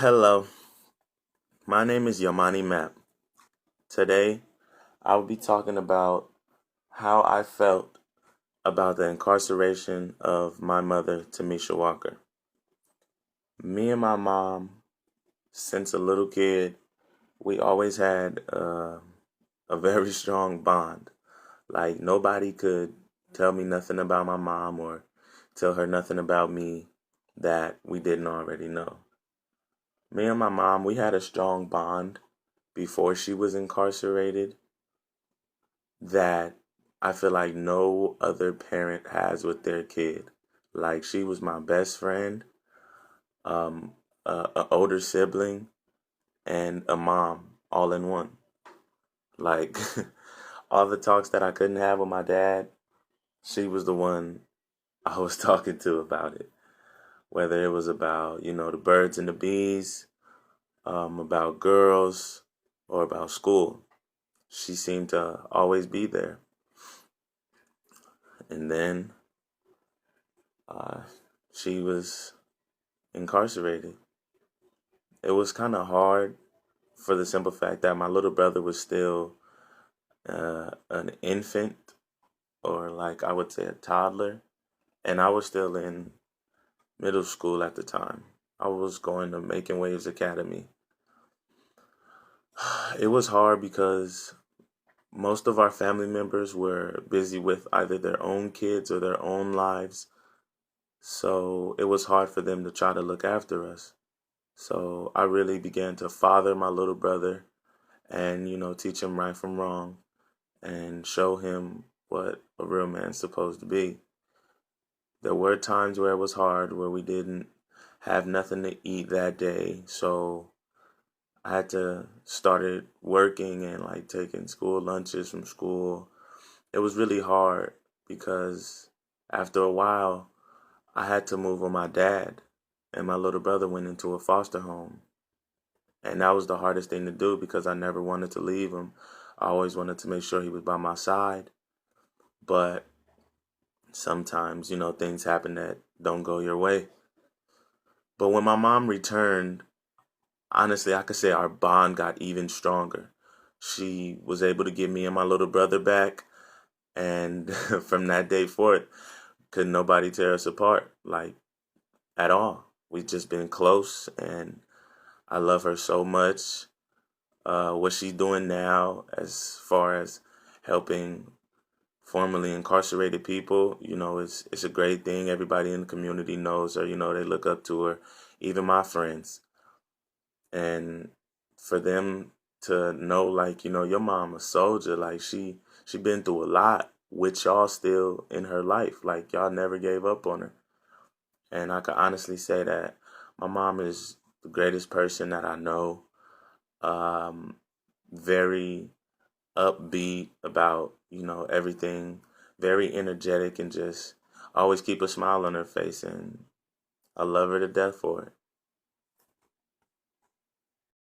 Hello, my name is Yomani Map. Today, I will be talking about how I felt about the incarceration of my mother, Tamisha Walker. Me and my mom, since a little kid, we always had a very strong bond. Like, nobody could tell me nothing about my mom or tell her nothing about me that we didn't already know. Me and my mom, we had a strong bond before she was incarcerated that I feel like no other parent has with their kid. Like, she was my best friend, um, a older sibling, and a mom all in one. Like, all the talks that I couldn't have with my dad, she was the one I was talking to about it. Whether it was about, the birds and the bees, about girls, or about school. She seemed to always be there. And then uh, she was incarcerated. It was kind of hard for the simple fact that my little brother was still an infant, or like I would say a toddler, and I was still in middle school at the time. I was going to Making Waves Academy. It was hard because most of our family members were busy with either their own kids or their own lives. So it was hard for them to try to look after us. So I really began to father my little brother and, teach him right from wrong and show him what a real man's supposed to be. There were times where it was hard, where we didn't have nothing to eat that day. So I had to started working and like taking school lunches from school. It was really hard because after a while, I had to move with my dad, and my little brother went into a foster home. And that was the hardest thing to do because I never wanted to leave him. I always wanted to make sure he was by my side. But sometimes, things happen that don't go your way. But when my mom returned, honestly, I could say our bond got even stronger. She was able to get me and my little brother back. And from that day forth, could nobody tear us apart, like at all. We've just been close, and I love her so much. What she's doing now, as far as helping formerly incarcerated people, it's a great thing. Everybody in the community knows her. They look up to her, even my friends. And for them to know, like, your mom a soldier, like she been through a lot with y'all still in her life. Like, y'all never gave up on her. And I can honestly say that my mom is the greatest person that I know. Um, Very upbeat about, everything, very energetic, and just always keep a smile on her face. And I love her to death for it.